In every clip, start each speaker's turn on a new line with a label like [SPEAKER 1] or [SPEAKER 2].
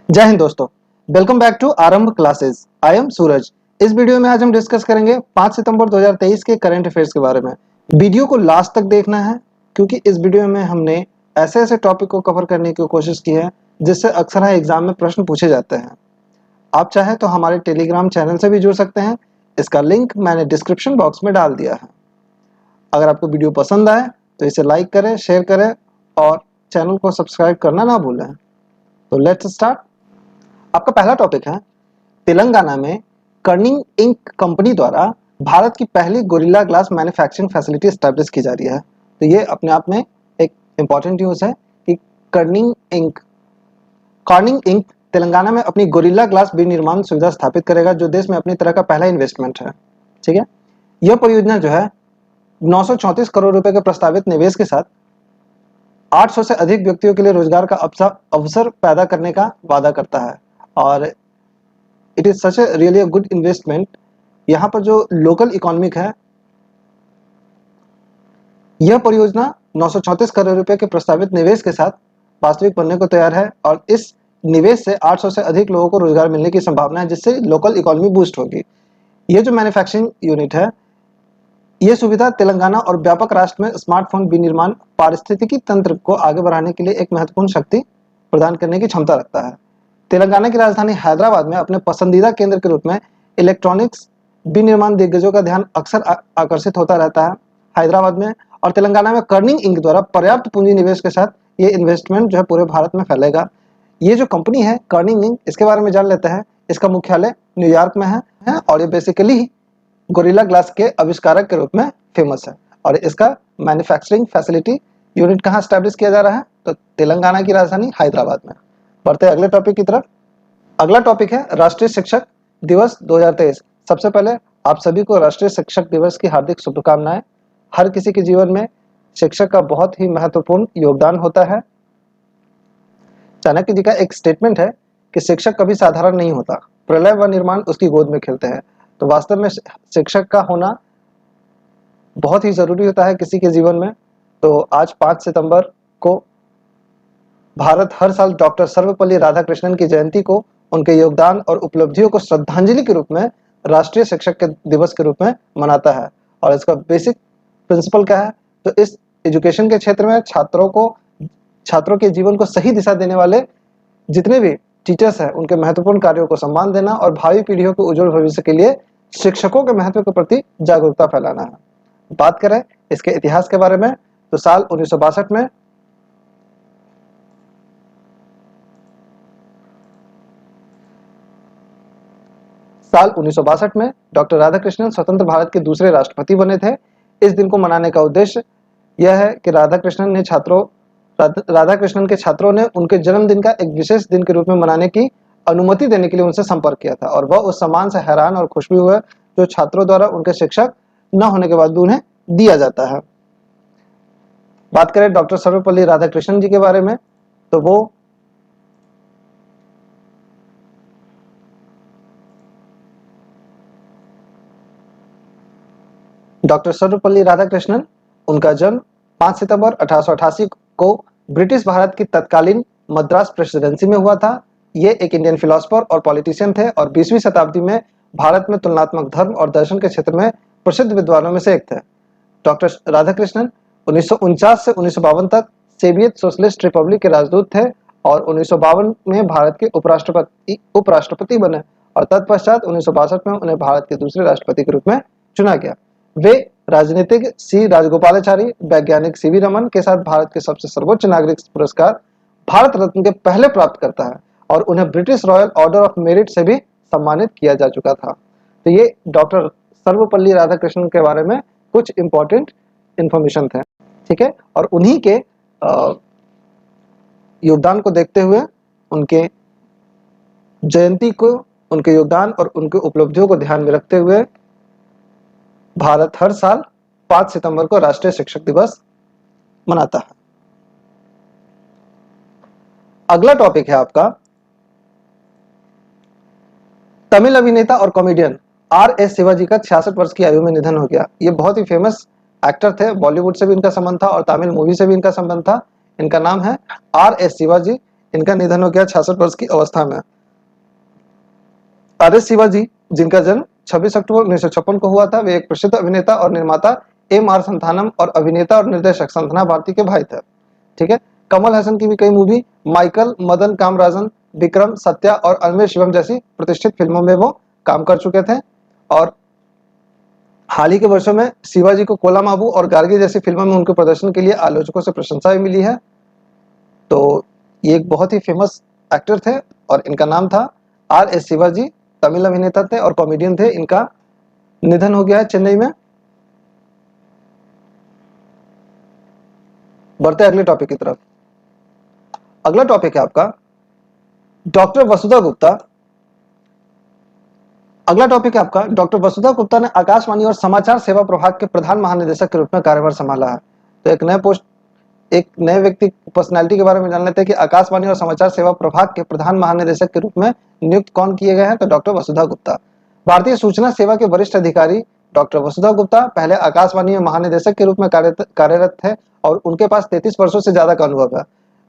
[SPEAKER 1] जय हिंद दोस्तों। Welcome back to आरंभ क्लासेस। आई एम सूरज। इस वीडियो में आज हम डिस्कस करेंगे 5 सितंबर 2023 के करंट अफेयर्स के बारे में। वीडियो को लास्ट तक देखना है क्योंकि इस वीडियो में हमने ऐसे ऐसे टॉपिक को कवर करने की कोशिश की है जिससे अक्सर एग्जाम में प्रश्न पूछे जाते हैं। आप चाहें तो हमारे टेलीग्राम चैनल से भी जुड़ सकते हैं। इसका लिंक मैंने डिस्क्रिप्शन बॉक्स में डाल दिया है। अगर आपको वीडियो पसंद आए तो इसे लाइक करें, शेयर करें और चैनल को सब्सक्राइब करना ना भूलें। तो लेट्स स्टार्ट। आपका पहला टॉपिक है, तेलंगाना में कर्निंग इंक कंपनी द्वारा भारत की पहली gorilla glass manufacturing facility establish की जा रही है। तो ये अपने आप में एक इंपॉर्टेंट न्यूज़ है कि कर्निंग इंक तेलंगाना में अपनी गोरिल्ला ग्लास विनिर्माण सुविधा स्थापित करेगा, जो देश में अपनी तरह का पहला इन्वेस्टमेंट है। ठीक है, यह परियोजना जो है 934 करोड़ रुपए के प्रस्तावित निवेश के साथ 800 से अधिक व्यक्तियों के लिए रोजगार का अवसर पैदा करने का वादा करता है और it is such a really good investment. यहाँ पर जो लोकल इकोनॉमिक है, यह परियोजना 934 करोड़ रुपए के प्रस्तावित निवेश के साथ वास्तविक बनने को तैयार है और इस निवेश से 800 से अधिक लोगों को रोजगार मिलने की संभावना है, जिससे लोकल इकोनॉमी बूस्ट होगी। यह जो मैन्युफैक्चरिंग यूनिट है, यह सुविधा तेलंगाना और व्यापक राष्ट्र में स्मार्टफोन विनिर्माण पारिस्थितिकी तंत्र को आगे बढ़ाने के लिए एक महत्वपूर्ण शक्ति प्रदान करने की क्षमता रखता है। तेलंगाना की राजधानी हैदराबाद में अपने पसंदीदा केंद्र के रूप में इलेक्ट्रॉनिक्स विनिर्माण दिग्गजों का ध्यान अक्सर आकर्षित होता रहता है। हैदराबाद में और तेलंगाना में कर्निंग इंक द्वारा पर्याप्त पूंजी निवेश के साथ ये इन्वेस्टमेंट जो है पूरे भारत में फैलेगा। ये जो कंपनी है कर्निंग इंक, इसके बारे में जान लेते हैं। इसका मुख्यालय न्यूयॉर्क में है और ये बेसिकली गोरिल्ला ग्लास के आविष्कारक के रूप में फेमस है। और इसका मैन्युफैक्चरिंग फैसिलिटी यूनिट कहाँ स्टैब्लिश किया जा रहा है? तो तेलंगाना की राजधानी हैदराबाद में। बढ़ते हैं अगले टॉपिक की तरफ। अगला टॉपिक है राष्ट्रीय शिक्षक दिवस 2023। सबसे पहले आप सभी को राष्ट्रीय शिक्षक दिवस की हार्दिक शुभकामनाएं। हर किसी के जीवन में शिक्षक का बहुत ही महत्वपूर्ण योगदान होता है। चाणक्य जी का एक स्टेटमेंट है कि शिक्षक कभी साधारण नहीं होता, प्रलय व निर्माण उसकी गोद में खेलते हैं। तो वास्तव में शिक्षक का होना बहुत ही जरूरी होता है किसी के जीवन में। तो आज 5 सितंबर को भारत हर साल डॉक्टर सर्वपल्ली राधाकृष्णन की जयंती को उनके योगदान और उपलब्धियों को श्रद्धांजलि के रूप में राष्ट्रीय शिक्षक के दिवस के रूप में मनाता है। और इसका बेसिक प्रिंसिपल क्या है? तो इस एजुकेशन के क्षेत्र में छात्रों के जीवन को सही दिशा देने वाले जितने भी टीचर्स हैं, उनके महत्वपूर्ण कार्यों को सम्मान देना और भावी पीढ़ियों के उज्जवल भविष्य के लिए शिक्षकों के महत्व के प्रति जागरूकता फैलाना है। बात करें इसके इतिहास के बारे में, तो साल 1962 में डॉक्टर राधाकृष्णन स्वतंत्र भारत के दूसरे राष्ट्रपति बने थे। इस दिन को मनाने का उद्देश्य यह है कि राधाकृष्णन के छात्रों ने उनके जन्मदिन का एक विशेष दिन के रूप में मनाने की अनुमति देने के लिए उनसे संपर्क किया था और वह उस सम्मान से हैरान और खुश भी हुए जो छात्रों द्वारा उनके शिक्षक न होने के बाद उन्हें दिया जाता है। बात करें डॉक्टर सर्वपल्ली राधाकृष्णन जी के बारे में, तो वो डॉक्टर सर्वपल्ली राधाकृष्णन, उनका जन्म 5 सितंबर 1888 को ब्रिटिश भारत की तत्कालीन मद्रास प्रेसिडेंसी में हुआ था। ये एक इंडियन फिलोसोफर और पॉलिटिशियन थे और 20वीं शताब्दी में भारत में तुलनात्मक धर्म और दर्शन के क्षेत्र में प्रसिद्ध विद्वानों में से एक थे। डॉक्टर राधाकृष्णन 1949 से 1952 तक सोवियत सोशलिस्ट रिपब्लिक के राजदूत थे और 1952 में भारत के उपराष्ट्रपति बने और तत्पश्चात 1962 में उन्हें भारत के दूसरे राष्ट्रपति के रूप में चुना गया। वे राजनीतिक सी राजगोपालाचारी, वैज्ञानिक सीवी रमन के साथ भारत के सबसे सर्वोच्च नागरिक पुरस्कार भारत रत्न के पहले प्राप्त करता है और उन्हें British royal order of merit से भी सम्मानित किया जा चुका था। तो ये डॉक्टर सर्वपल्ली राधाकृष्णन के बारे में कुछ इंपॉर्टेंट इंफॉर्मेशन थे। ठीक है, और उन्हीं के योगदान को देखते हुए, उनके जयंती को, उनके योगदान और उनके उपलब्धियों को ध्यान में रखते हुए भारत हर साल 5 सितंबर को राष्ट्रीय शिक्षक दिवस मनाता है। अगला टॉपिक है आपका, तमिल अभिनेता और कॉमेडियन आर.एस. शिवाजी का 66 वर्ष की आयु में निधन हो गया। ये बहुत ही फेमस एक्टर थे, बॉलीवुड से भी इनका संबंध था और तमिल मूवी से भी इनका संबंध था। इनका नाम है आर.एस. शिवाजी। इनका निधन हो गया 66 वर्ष की अवस्था में। आर.एस. शिवाजी, जिनका जन्म 26 अक्टूबर 1956 को हुआ था, वे एक प्रसिद्ध अभिनेता और निर्माता एम.आर. संथानम और अभिनेता और निर्देशक संथना भारती के भाई थे। ठीक है। कमल हसन की भी कई मूवी माइकल, मदन कामराजन, विक्रम, सत्या और अनमेर शिवम जैसी प्रतिष्ठित फिल्मों में वो काम कर चुके थे। और हाल ही के वर्षों में शिवाजी को कोला माबू और गार्गी जैसी फिल्मों में उनके प्रदर्शन के लिए आलोचकों से प्रशंसा भी मिली है। तो ये एक बहुत ही फेमस एक्टर थे और इनका नाम था आर.एस. शिवाजी। तमिल अभिनेता थे और कॉमेडियन थे। इनका निधन हो गया है चेन्नई में। बढ़ते हैं अगले टॉपिक की तरफ। अगला टॉपिक है आपका डॉक्टर वसुधा गुप्ता। अगला टॉपिक है आपका डॉक्टर वसुधा गुप्ता ने आकाशवाणी और समाचार सेवा प्रभाग के प्रधान महानिदेशक के रूप में कार्यभार संभाला है। तो एक नए व्यक्ति पर्सनालिटी के बारे में जान लेते हैं कि आकाशवाणी और समाचार सेवा प्रभाग के प्रधान महानिदेशक के रूप में नियुक्त कौन किए गए हैं, तो डॉक्टर वसुधा गुप्ता। भारतीय सूचना सेवा के वरिष्ठ अधिकारी डॉक्टर वसुधा गुप्ता पहले आकाशवाणी में महानिदेशक के रूप में कार्यरत थे और उनके पास 33 वर्षों से ज्यादा का अनुभव है।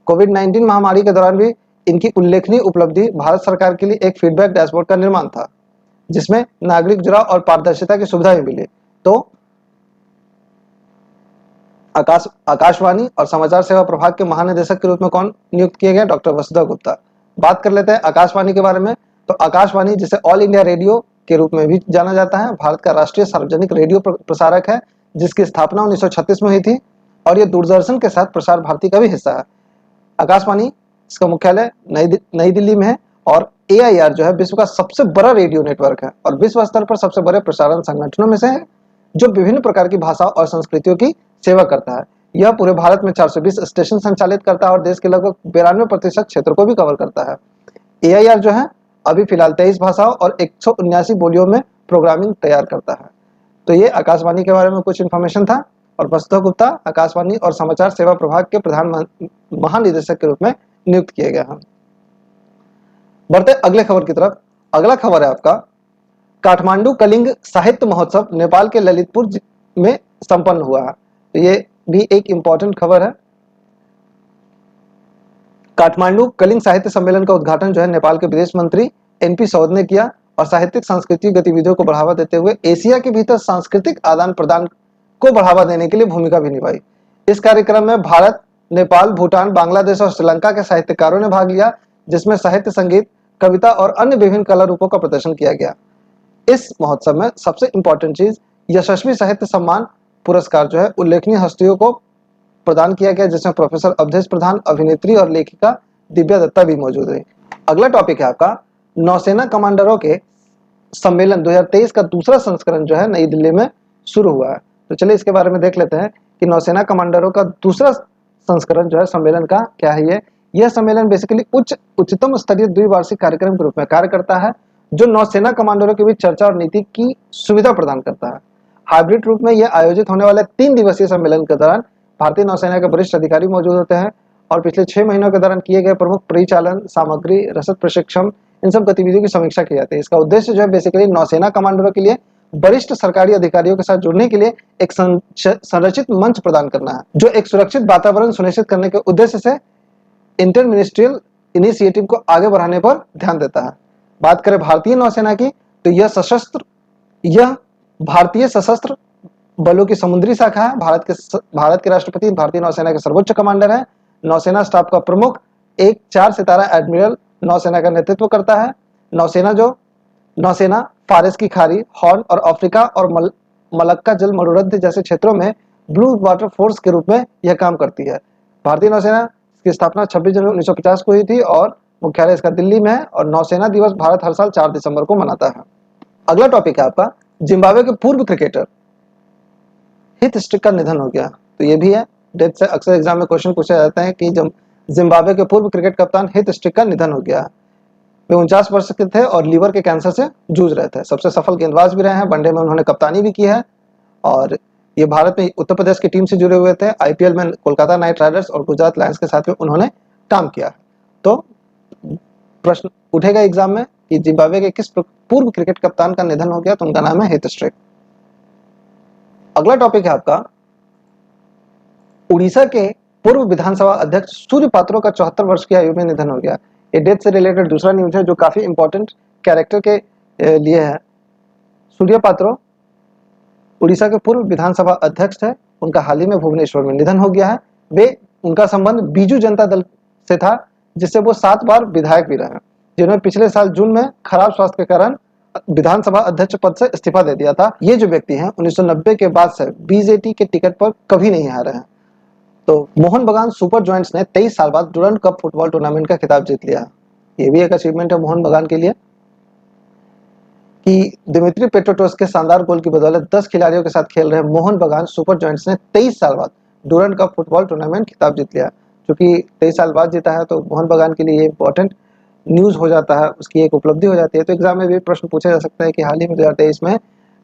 [SPEAKER 1] कोविड-19 महामारी के दौरान भी इनकी उल्लेखनीय उपलब्धि भारत सरकार के लिए एक फीडबैक डैशबोर्ड का निर्माण था, जिसमें नागरिक जुड़ाव और पारदर्शिता की सुविधा भी मिली। तो आकाशवाणी और समाचार सेवा प्रभाग के महानिदेशक के रूप में कौन नियुक्त किए गए? डॉक्टर वसुधा गुप्ता। बात कर लेते हैं आकाशवाणी के बारे में। तो आकाशवाणी, जिसे ऑल इंडिया रेडियो के रूप में भी जाना जाता है, भारत का राष्ट्रीय सार्वजनिक रेडियो प्रसारक है, जिसकी स्थापना 1936 में हुई थी और यह दूरदर्शन के साथ प्रसार भारती का भी हिस्सा है। आकाशवाणी, इसका मुख्यालय नई दिल्ली में है और AIR जो है विश्व का सबसे बड़ा रेडियो नेटवर्क है और विश्व स्तर पर सबसे बड़े प्रसारण संगठनों में से है, जो विभिन्न प्रकार की भाषाओं और संस्कृतियों की सेवा करता है। यह पूरे भारत में 420 स्टेशन संचालित करता है और देश के लगभग 92% क्षेत्र को भी कवर करता है। AIR जो है अभी फिलहाल 23 भाषाओं और 179 बोलियों में प्रोग्रामिंग तैयार करता है। तो ये आकाशवाणी के बारे में कुछ इन्फॉर्मेशन था और वसुधा गुप्ता आकाशवाणी और समाचार सेवा प्रभाग के प्रधान महानिदेशक के रूप में नियुक्त किए गए हैं। बढ़ते अगले खबर की तरफ। अगला खबर है आपका काठमांडू कलिंग साहित्य महोत्सव नेपाल के ललितपुर में संपन्न हुआ है। तो ये भी एक इंपॉर्टेंट खबर है। काठमांडू कलिंग साहित्य सम्मेलन का उद्घाटन जो है नेपाल के विदेश मंत्री NP सौद ने किया और साहित्यिक सांस्कृतिक गतिविधियों को बढ़ावा देते हुए एशिया के भीतर सांस्कृतिक आदान प्रदान को बढ़ावा देने के लिए भूमिका भी निभाई। इस कार्यक्रम में भारत, नेपाल, भूटान, बांग्लादेश और श्रीलंका के साहित्यकारों ने भाग लिया, जिसमें साहित्य, संगीत, कविता और अन्य विभिन्न कला रूपों का प्रदर्शन किया गया। इस महोत्सव में सबसे इंपॉर्टेंट चीज यशस्वी साहित्य सम्मान पुरस्कार जो है उल्लेखनीय हस्तियों को प्रदान किया गया, जिसमें प्रोफेसर अवधेश प्रधान, अभिनेत्री और लेखिका दिव्या दत्ता भी मौजूद रही। अगला टॉपिक है आपका नौसेना कमांडरों के सम्मेलन 2023 का दूसरा संस्करण जो है नई दिल्ली में शुरू हुआ है। तो चलिए इसके बारे में देख लेते हैं कि नौसेना कमांडरों का दूसरा संस्करण जो है सम्मेलन का क्या है। यह सम्मेलन बेसिकली उच्चतम स्तरीय द्विवार्षिक कार्यक्रम के रूप में कार्य करता है, जो नौसेना कमांडरों के बीच चर्चा और नीति की सुविधा प्रदान करता है। हाइब्रिड रूप में यह आयोजित होने वाले 3 दिवसीय सम्मेलन के दौरान भारतीय नौसेना के वरिष्ठ अधिकारी मौजूद होते हैं और पिछले 6 महीनों के दौरान किए गए प्रमुख परिचालन, सामग्री, रसद प्रशिक्षण, इन सब गतिविधियों की समीक्षा की जाती है। इसका उद्देश्य जो है बेसिकली नौसेना कमांडरों के लिए वरिष्ठ सरकारी अधिकारियों के साथ जुड़ने के लिए एक संरचित मंच प्रदान करना है, जो एक सुरक्षित वातावरण सुनिश्चित करने के उद्देश्य से इंटर मिनिस्ट्रियल इनिशिएटिव को आगे बढ़ाने पर ध्यान देता है। बात करें भारतीय नौसेना की, तो यह भारतीय सशस्त्र बलों की समुद्री शाखा है। भारत के राष्ट्रपति भारतीय नौसेना के सर्वोच्च कमांडर है। नौसेना स्टाफ का प्रमुख एक 4 सितारा एडमिरल नौसेना का नेतृत्व करता है। नौसेना फारस की खाड़ी, हॉर्न और अफ्रीका और मलक्का जल मरुरध्य जैसे क्षेत्रों में ब्लू वाटर फोर्स के रूप में यह काम करती है। भारतीय नौसेना की स्थापना 26 जनवरी 1950 को हुई थी और मुख्यालय इसका दिल्ली में है और नौसेना दिवस भारत हर साल 4 दिसंबर को मनाता है। अगला टॉपिक है आपका जिम्बाब्वे के पूर्व क्रिकेटर हीथ स्ट्रिक का निधन हो गया। तो ये भी है, डेथ से अक्सर एग्जाम में क्वेश्चन पूछे जाते हैं कि जब जिम्बाब्वे के पूर्व क्रिकेट कप्तान हीथ स्ट्रिक का निधन हो गया। वे 49 वर्ष के थे और लीवर के कैंसर से जूझ रहे थे। सबसे सफल गेंदबाज भी रहे हैं, वनडे में उन्होंने कप्तानी भी की है और ये भारत में उत्तर प्रदेश की टीम से जुड़े हुए थे। IPL में कोलकाता नाइट राइडर्स और गुजरात लायंस के साथ में उन्होंने काम किया। तो प्रश्न उठेगा एग्जाम में कि जिम्बाब्वे के किस पूर्व क्रिकेट कप्तान का निधन हो गया, तो उनका नाम है हीथ स्ट्रिक। अगला टॉपिक है आपका उड़ीसा के पूर्व विधानसभा अध्यक्ष सूर्य पात्रो का 74 वर्ष की आयु में निधन हो गया। ये डेथ से रिलेटेड दूसरा न्यूज है जो काफी इंपॉर्टेंट कैरेक्टर के लिए है। सूर्य पात्रो उड़ीसा के पूर्व विधानसभा अध्यक्ष है, उनका हाल ही में भुवनेश्वर में निधन हो गया है। उनका संबंध बीजू जनता दल से था, जिससे वो 7 बार विधायक भी रहे, जिन्होंने पिछले साल जून में खराब स्वास्थ्य के कारण विधानसभा अध्यक्ष पद से इस्तीफा दे दिया था। ये जो व्यक्ति हैं 1990 के बाद से बीजेटी के टिकट पर कभी नहीं आ रहे हैं। तो मोहन बगान सुपर जॉइंट्स ने 23 साल बाद डुरंड कप फुटबॉल टूर्नामेंट का खिताब जीत लिया। ये भी एक अचीवमेंट है मोहन बगान के लिए कि दिमित्री पेट्रोटोस के शानदार गोल की बदौलत 10 खिलाड़ियों के साथ खेल रहे मोहन बगान सुपर जॉइंट्स ने 23 साल बाद डुरंड कप फुटबॉल टूर्नामेंट खिताब जीत लिया। क्योंकि 23 साल बाद जीता है तो मोहन बगान के लिए ये इंपॉर्टेंट न्यूज हो जाता है, उसकी एक उपलब्धि हो जाती है। तो एग्जाम में भी प्रश्न पूछा जा सकता है कि हाल ही में 2023 में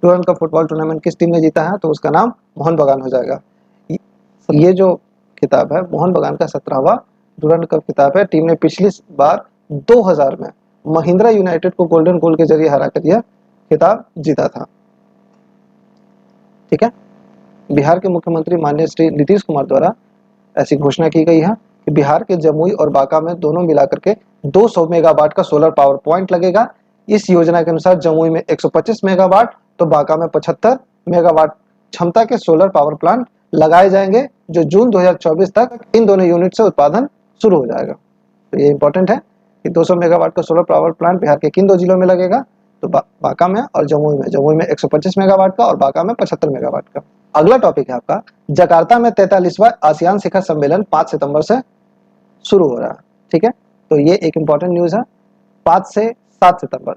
[SPEAKER 1] डुरंड कप फुटबॉल टूर्नामेंट किस टीम ने जीता है, तो उसका नाम मोहन बगान हो जाएगा। ये जो खिताब है मोहन बगान का 17वां डुरंड कप खिताब है। टीम ने पिछली बार 2000 में महिंद्रा यूनाइटेड को गोल्डन गोल के जरिए हराकर यह खिताब जीता था। ठीक है, बिहार के मुख्यमंत्री माननीय श्री नीतीश कुमार द्वारा ऐसी घोषणा की गई है कि बिहार के जमुई और बांका में दोनों मिलाकर के 200 मेगावाट का सोलर पावर पॉइंट लगेगा। इस योजना के अनुसार जमुई में 125 मेगावाट तो बांका में 75 मेगावाट क्षमता के सोलर पावर प्लांट लगाए जाएंगे, जो जून 2024 तक इन दोनों यूनिट से उत्पादन शुरू हो जाएगा। तो ये इंपॉर्टेंट है कि 200 मेगावाट का सोलर पावर प्लांट बिहार के किन 2 जिलों में लगेगा, तो बांका में और जमुई में 125 मेगावाट का और बांका में 75 मेगावाट का। अगला टॉपिक है आपका जकार्ता में 43वां आसियान शिखर सम्मेलन 5 सितंबर से शुरू हो रहा है। ठीक है, तो ये एक इंपॉर्टेंट न्यूज है। 5 से 7 सितंबर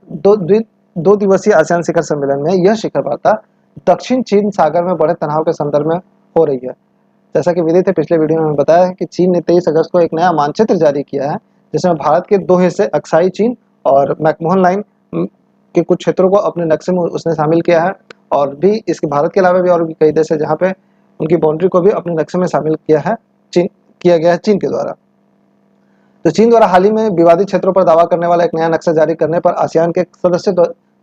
[SPEAKER 1] 2 दिवसीय आसियान शिखर सम्मेलन में यह शिखर वार्ता दक्षिण चीन सागर में बढ़े तनाव के संदर्भ में हो रही है। जैसा कि विदित है, पिछले वीडियो में बताया है कि चीन ने 23 अगस्त को एक नया मानचित्र जारी किया है, जिसमें भारत के 2 हिस्से अक्साई चीन और मैकमोहन लाइन के कुछ क्षेत्रों को अपने नक्शे में उसने शामिल किया है। और भी इसके भारत के अलावा भी और भी कई देश है जहाँ पे उनकी बाउंड्री को भी अपने नक्शे में शामिल किया गया है चीन के द्वारा। तो चीन द्वारा हाल ही में विवादित क्षेत्रों पर दावा करने वाला एक नया नक्शा जारी करने पर आसियान के सदस्य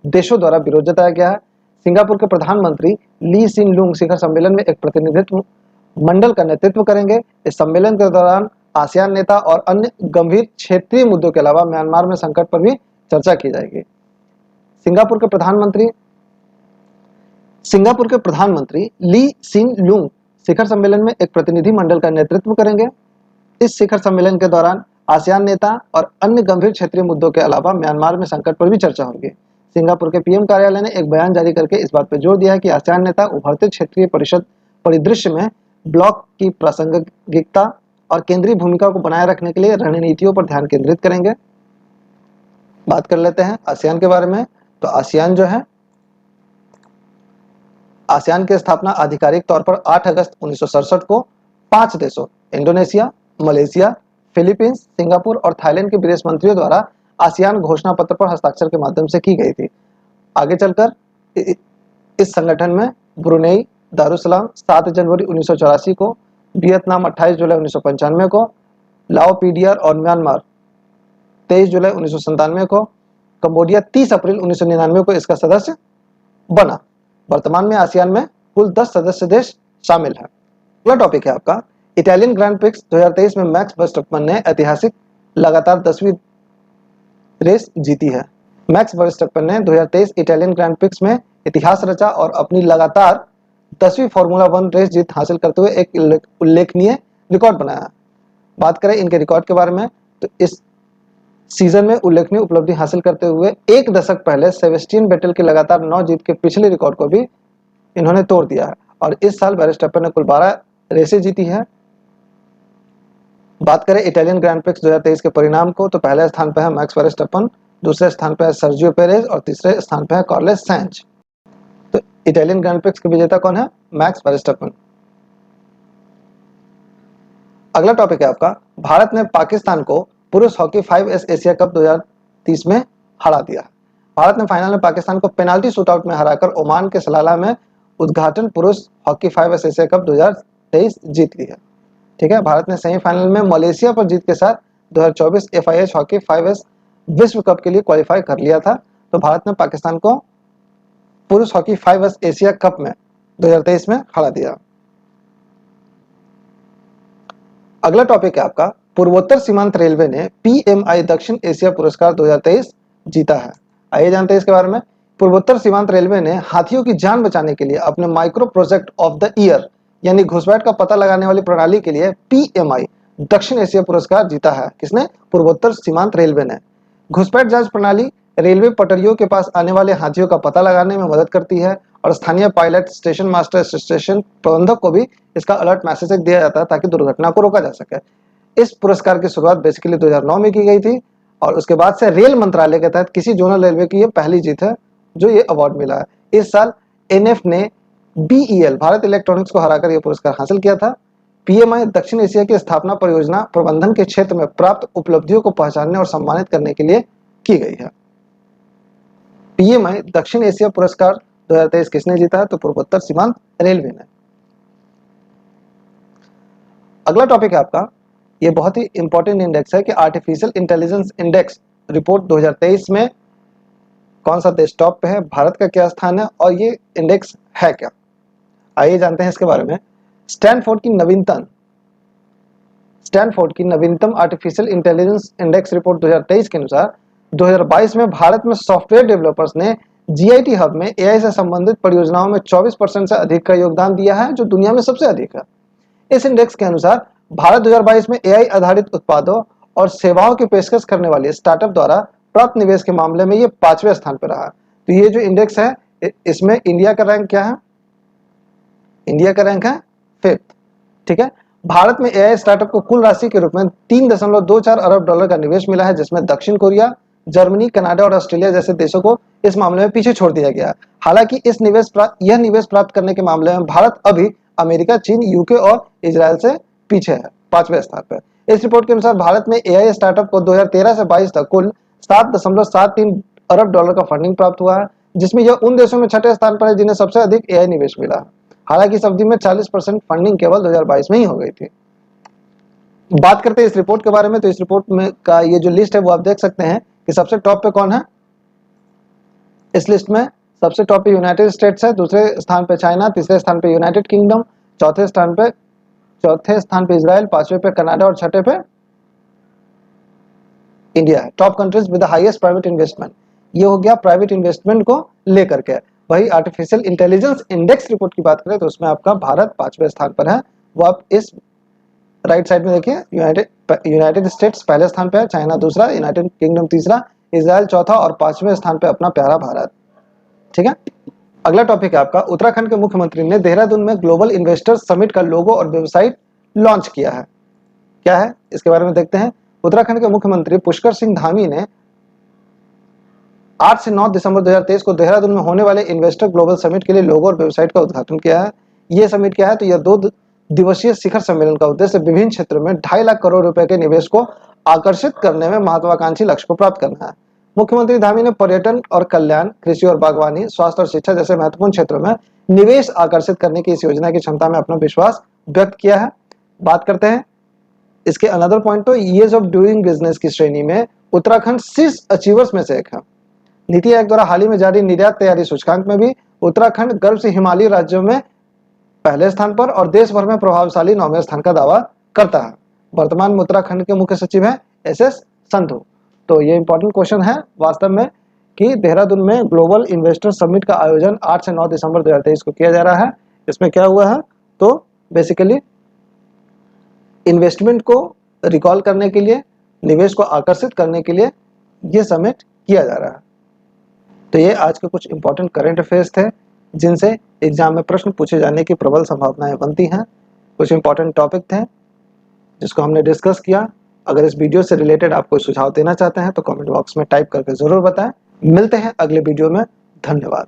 [SPEAKER 1] देशों द्वारा विरोध जताया गया है। सिंगापुर के प्रधानमंत्री ली सिन लुंग शिखर सम्मेलन में एक प्रतिनिधित्व मंडल का नेतृत्व करेंगे। इस सम्मेलन के दौरान आसियान नेता और अन्य गंभीर क्षेत्रीय मुद्दों के अलावा म्यांमार में संकट पर भी चर्चा की जाएगी। सिंगापुर के प्रधानमंत्री ली सिन लुंग शिखर सम्मेलन में एक प्रतिनिधि मंडल का नेतृत्व करेंगे। इस शिखर सम्मेलन के दौरान आसियान नेता और अन्य गंभीर क्षेत्रीय मुद्दों के अलावा म्यांमार में संकट पर भी चर्चा होगी। सिंगापुर के पीएम कार्यालय ने एक बयान जारी करके इस बात पर जोर दिया है कि आसियान नेता उभरते क्षेत्रीय परिदृश्य में ब्लॉक की प्रासंगिकता और केंद्रीय भूमिका को बनाए रखने के लिए रणनीतियों पर ध्यान केंद्रित करेंगे। बात कर लेते हैं आसियान के बारे में। तो आसियान जो है, आसियान की स्थापना आधिकारिक तौर पर 8 अगस्त 1967 को 5 देशों इंडोनेशिया, मलेशिया, फिलीपींस, सिंगापुर और थाईलैंड के विदेश मंत्रियों द्वारा आसियान घोषणा पत्र पर हस्ताक्षर के माध्यम से की गई थी। आगे चलकर इस संगठन में ब्रुनेई दारुसलाम 7 जनवरी 1984 को, वियतनाम 28 जुलाई 1995 को, लाओपीडियर और म्यांमार 23 जुलाई 1997 को, कंबोडिया 30 अप्रैल 1999 को इसका सदस्य बना। वर्तमान में आसियान में कुल 10 सदस्य देश शामिल हैं। अगला टॉपिक है आपका इटालियन ग्रैंड प्रिक्स 2023 में मैक्स वर्स्टैपेन ने ऐतिहासिक लगातार 10वीं रेस जीती है। मैक्स वर्स्टैपेन ने 2023 इटालियन ग्रैंड प्रिक्स में इतिहास रचा और अपनी लगातार 10वीं फार्मूला 1 रेस जीत हासिल करते हुए एक उल्लेखनीय रिकॉर्ड बनाया। बात करें इनके रिकॉर्ड के बारे में, तो इस सीजन में उल्लेखनीय उपलब्धि हासिल करते हुए एक दशक पहले सेबेस्टियन वेटेल के लगातार 9 जीत के पिछले रिकॉर्ड को भी इन्होंने तोड़ दिया है। और इस साल वर्स्टैपेन ने कुल 12 रेसें जीती है। बात करें इटालियन ग्रैंड प्रिक्स 2023 के परिणाम को, तो पहले स्थान पर है मैक्स वर्स्टैपेन, दूसरे स्थान पर है सर्जियो पेरेज और तीसरे स्थान पर है कार्लोस साइंज। तो इटालियन ग्रैंड प्रिक्स के विजेता कौन है? Max Verstappen. अगला टॉपिक है आपका भारत ने पाकिस्तान को पुरुष हॉकी 5S एशिया कप 2030 में हरा दिया। भारत ने फाइनल में पाकिस्तान को पेनाल्टी शूटआउट में हराकर ओमान के सलाला में उद्घाटन पुरुष हॉकी 5S एशिया कप 2023 जीत ली है। ठीक है, भारत ने सेमीफाइनल में मलेशिया पर जीत के साथ 2024 FIH हॉकी 5S विश्व कप के लिए क्वालिफाई कर लिया था। तो भारत ने पाकिस्तान को पुरुष हॉकी 5S एशिया कप में 2023 में हरा दिया। अगला टॉपिक है आपका, पूर्वोत्तर सीमांत रेलवे ने PMI दक्षिण एशिया पुरस्कार 2023 जीता है। आइए जानते हैं इसके बारे में। पूर्वोत्तर सीमांत रेलवे ने हाथियों की जान बचाने के लिए अपने micro project of the year यानी घुसपैठ का पता लगाने वाली प्रणाली के लिए PMI दक्षिण एशिया पुरस्कार जीता है। किसने? पूर्वोत्तर सीमांत रेलवे ने। घुसपैठ जांच प्रणाली रेलवे पटरियों के पास आने वाले हाथियों का पता लगाने में मदद करती है और स्थानीय पायलट, स्टेशन मास्टर, स्टेशन प्रबंधक को भी इसका अलर्ट मैसेज दिया जाता है ताकि दुर्घटना को रोका जा सके। इस पुरस्कार की शुरुआत बेसिकली 2009 में की गई थी और उसके बाद से रेल मंत्रालय के तहत किसी जोनल रेलवे की ये पहली जीत है जो ये अवार्ड मिला है। इस साल NF ने BEL भारत इलेक्ट्रॉनिक्स को हराकर यह पुरस्कार हासिल किया था। PMI दक्षिण एशिया की स्थापना परियोजना प्रबंधन के क्षेत्र में प्राप्त उपलब्धियों को पहचानने और सम्मानित करने के लिए की गई है। PMI दक्षिण एशिया पुरस्कार 2023 किसने जीता है? तो पूर्वोत्तर सीमांत रेलवे ने। अगला टॉपिक है आपका, ये बहुत ही इंपॉर्टेंट इंडेक्स है कि आर्टिफिशियल इंटेलिजेंस इंडेक्स रिपोर्ट 2023 में कौन सा देश टॉप पे है, भारत का क्या स्थान है और ये इंडेक्स है क्या। आइए जानते हैं इसके बारे में। स्टैनफोर्ड की नवीनतम आर्टिफिशियल इंटेलिजेंस इंडेक्स रिपोर्ट 2023 के अनुसार 2022 में भारत में सॉफ्टवेयर डेवलपर्स ने GIT हब में AI से संबंधित परियोजनाओं में 24% से अधिक का योगदान दिया है, जो दुनिया में सबसे अधिक है। इस इंडेक्स के अनुसार भारत 2022 में AI आधारित उत्पादों और सेवाओं की पेशकश करने वाले स्टार्टअप द्वारा प्राप्त निवेश के मामले में ये 5वें स्थान पर रहा। तो ये जो इंडेक्स है इसमें इंडिया का रैंक क्या है? इंडिया का रैंक है 5th। ठीक है। भारत में AI स्टार्टअप को कुल राशि के रूप में 3.24 अरब डॉलर का निवेश मिला है, जिसमें दक्षिण कोरिया, जर्मनी, कनाडा और ऑस्ट्रेलिया जैसे देशों को इस मामले में पीछे छोड़ दिया गया। हालांकि यह निवेश प्राप्त करने के मामले में भारत अभी अमेरिका, चीन, UK और इजराइल से पीछे है, 5वें स्थान पर। इस रिपोर्ट के अनुसार भारत में AI स्टार्टअप को 2013 से 22 तक कुल 7.73 अरब डॉलर का फंडिंग प्राप्त हुआ है, जिसमें यह उन देशों में 6ठे स्थान पर है जिन्हें सबसे अधिक AI निवेश मिला। हालांकि इस अवधि में 40% फंडिंग केवल 2022 में ही हो गई थी। बात करते हैं इस रिपोर्ट के बारे में, तो इस रिपोर्ट में का ये जो लिस्ट है वो आप देख सकते हैं कि सबसे टॉप पे कौन है। इस लिस्ट में सबसे टॉप पे यूनाइटेड स्टेट्स है, दूसरे स्थान पे चाइना, तीसरे स्थान पे यूनाइटेड किंगडम, चौथे स्थान पे इजराइल, 5वें पे कनाडा और 6ठे पे इंडिया है। Top countries with the highest private investment, ये हो गया प्राइवेट इन्वेस्टमेंट को लेकर के। वही आर्टिफिशियल इंटेलिजेंस इंडेक्स रिपोर्ट की बात करें तो उसमें आपका भारत 5वें स्थान पर है। वो आप इस राइट साइड में देखिए, यूनाइटेड स्टेट्स पहले स्थान पे है, चाइना दूसरा, यूनाइटेड किंगडम तीसरा, इजराइल चौथा और 5वें स्थान पे अपना प्यारा भारत। ठीक है। अगला टॉपिक है आपका, उत्तराखंड के मुख्यमंत्री ने देहरादून में ग्लोबल इन्वेस्टर्स समिट का लोगो और वेबसाइट लॉन्च किया है। क्या है इसके बारे में देखते हैं। उत्तराखंड के मुख्यमंत्री पुष्कर सिंह धामी ने 8 से 9 दिसंबर 2023 को देहरादून में होने वाले इन्वेस्टर ग्लोबल समिट के लिए लोगो और वेबसाइट का उद्घाटन किया है। यह समिट क्या है? तो यह 2 दिवसीय शिखर सम्मेलन का उद्देश्य विभिन्न क्षेत्रों में 2.5 लाख करोड़ रुपए के निवेश को आकर्षित करने में महत्वाकांक्षी लक्ष्य को प्राप्त करना है। मुख्यमंत्री धामी ने पर्यटन और कल्याण, कृषि और बागवानी, स्वास्थ्य और शिक्षा जैसे महत्वपूर्ण क्षेत्रों में निवेश आकर्षित करने की इस योजना की क्षमता में अपना विश्वास व्यक्त किया है। बात करते हैं इसके अनदर पॉइंट, तो ईज ऑफ डूइंग बिजनेस की श्रेणी में उत्तराखंड शीर्ष अचीवर्स में से एक है। नीति आयोग द्वारा हाल ही में जारी निर्यात तैयारी सूचकांक में भी उत्तराखंड गर्व से हिमालयी राज्यों में पहले स्थान पर और देश भर में प्रभावशाली 9वें स्थान का दावा करता है। वर्तमान में उत्तराखंड के मुख्य सचिव हैं SS संधू। तो ये इंपॉर्टेंट क्वेश्चन है वास्तव में कि देहरादून में ग्लोबल इन्वेस्टर समिट का आयोजन 8 से 9 दिसंबर 2023 को किया जा रहा है। इसमें क्या हुआ है? तो बेसिकली इन्वेस्टमेंट को रिकॉल करने के लिए, निवेश को आकर्षित करने के लिए ये समिट किया जा रहा है। तो ये आज के कुछ इंपॉर्टेंट करंट अफेयर्स थे जिनसे एग्जाम में प्रश्न पूछे जाने की प्रबल संभावनाएं बनती हैं। कुछ इंपॉर्टेंट टॉपिक थे जिसको हमने डिस्कस किया। अगर इस वीडियो से रिलेटेड आप कोई सुझाव देना चाहते हैं तो कमेंट बॉक्स में टाइप करके जरूर बताएं। मिलते हैं अगले वीडियो में। धन्यवाद।